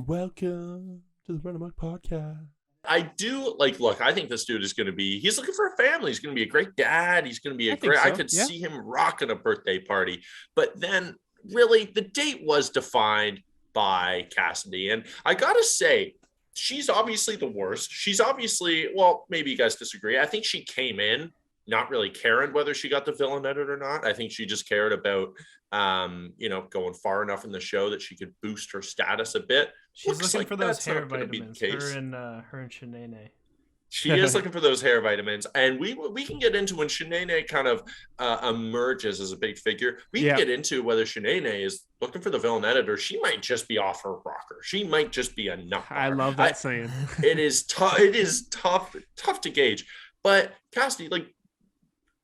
and welcome to the Run Amok Podcast. I do look, I think this dude is going to be, he's looking for a family. He's going to be a great dad. He's going to be I could see him rocking a birthday party. But then really the date was defined by Cassidy. And I got to say, she's obviously the worst. She's obviously, well, maybe you guys disagree. I think she came in not really caring whether she got the villain edit or not. I think she just cared about, going far enough in the show that she could boost her status a bit. She's looking for those hair vitamins. Her and Shanae. She is looking for those hair vitamins, and we can get into when Shanae kind of emerges as a big figure. We can get into whether Shanae is looking for the villain editor. She might just be off her rocker. She might just be a nut. I love that saying. It is tough. It is tough to gauge. But Cassidy,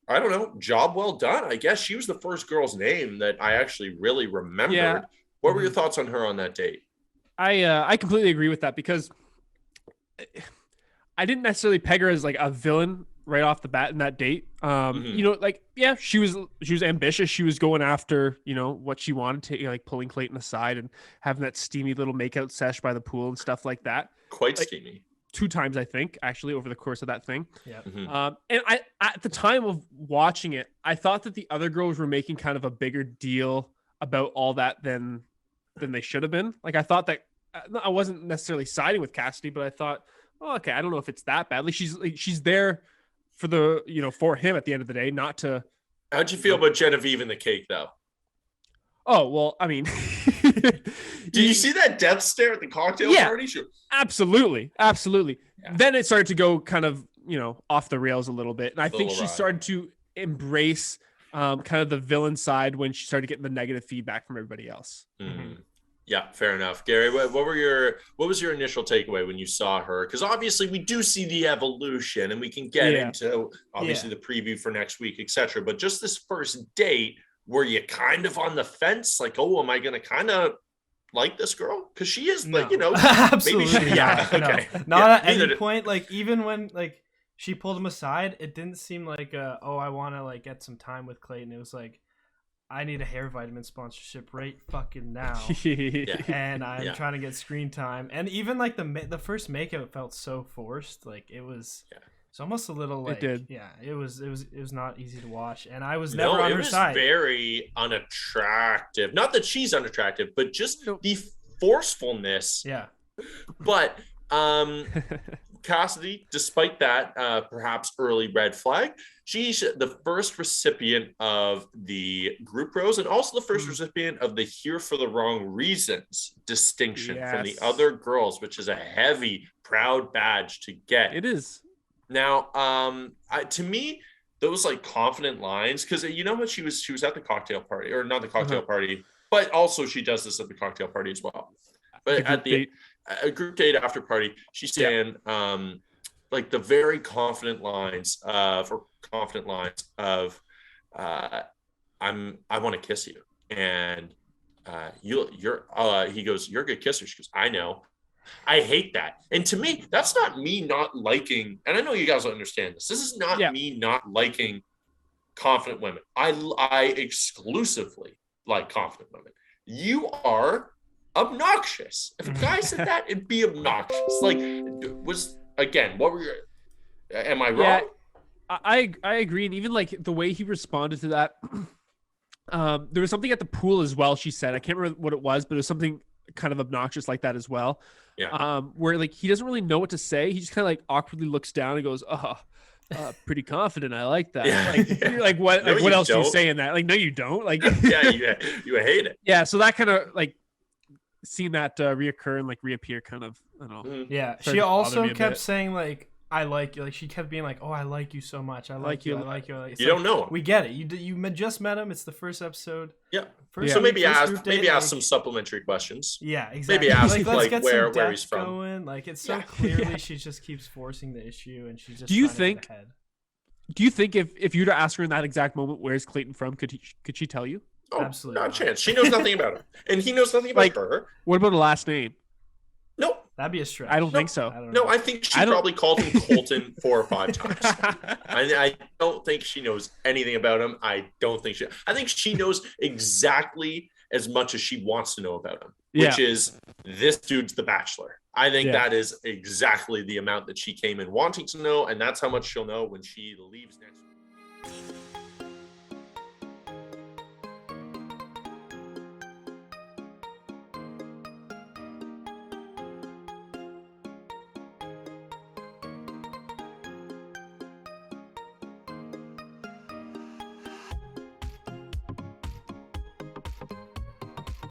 I don't know, job well done. I guess she was the first girl's name that I actually really remembered. Yeah. What were your thoughts on her on that date? I completely agree with that because I didn't necessarily peg her as a villain right off the bat in that date. She was ambitious. She was going after, what she wanted to, pulling Clayton aside and having that steamy little makeout sesh by the pool and stuff like that. Quite steamy. 2 times, I think, actually, over the course of that thing. Yeah. Mm-hmm. And I, at the time of watching it, I thought that the other girls were making kind of a bigger deal about all that than they should have been. I thought that I wasn't necessarily siding with Cassidy, but I thought, oh, okay, I don't know if it's that bad. She's there for for him at the end of the day, not to. How'd you feel about Genevieve and the cake, though? Oh, well, I mean, did you see that death stare at the cocktail party? Sure. Absolutely. Yeah. Then it started to go kind of, off the rails a little bit. And I think she started to embrace kind of the villain side when she started getting the negative feedback from everybody else. Mm-hmm. Yeah, fair enough. Gary, what was your initial takeaway when you saw her? Because obviously we do see the evolution and we can get into obviously the preview for next week, etc. But just this first date, were you kind of on the fence? Am I going to kind of like this girl? Because she is absolutely. Maybe okay. No. Not at any point. Even when she pulled him aside, it didn't seem like I want to get some time with Clayton. It was I need a hair vitamin sponsorship right fucking now. And I'm trying to get screen time. And even the first makeout felt so forced. It was it's almost a little it did. Yeah, it was not easy to watch. And I was never on her side. It was very unattractive. Not that she's unattractive, but just the forcefulness. Yeah. But Cassidy, despite that perhaps early red flag, she's the first recipient of the group rose and also the first recipient of the here for the wrong reasons distinction from the other girls, which is a heavy, proud badge to get. It is. Now, to me, those confident lines, because what she was at the cocktail party, or not the cocktail party, but also she does this at the cocktail party as well. But at the group date after party, she's saying the very confident lines of I want to kiss you, and he goes, you're a good kisser. She goes, I know. I hate that. And to me, that's not me not liking, and I know you guys will understand this. This is not me not liking confident women. I exclusively like confident women. You are obnoxious. If a guy said that, it'd be obnoxious. What were your, am I wrong? Yeah, I agree. And even the way he responded to that, there was something at the pool as well, she said. I can't remember what it was, but it was something kind of obnoxious like that as well. Yeah. Where he doesn't really know what to say. He just kind of awkwardly looks down and goes, pretty confident. I like that. You're what? No, what else don't. Are you saying that? No, you don't. You hate it. Yeah. So that kind of seeing that reoccur and reappear kind of, I don't know. Yeah. She also kept saying I like you. She kept being oh, I like you so much. I like you. I like you. You don't know him. We get it. You just met him. It's the first episode. Yeah. So maybe ask some supplementary questions. Yeah, exactly. Maybe ask where he's from. Going. It's so clearly she just keeps forcing the issue and she's just. Do you think if you'd ask her in that exact moment, where's Clayton from, could she tell you? Oh, absolutely. Not a chance. She knows nothing about him, and he knows nothing about her. What about a last name? Nope. That'd be a stretch. I don't think so. I think she probably called him Colton 4 or 5 times. I don't think she knows anything about him. I think she knows exactly as much as she wants to know about him. which is this dude's the Bachelor. I think that is exactly the amount that she came in wanting to know, and that's how much she'll know when she leaves next week.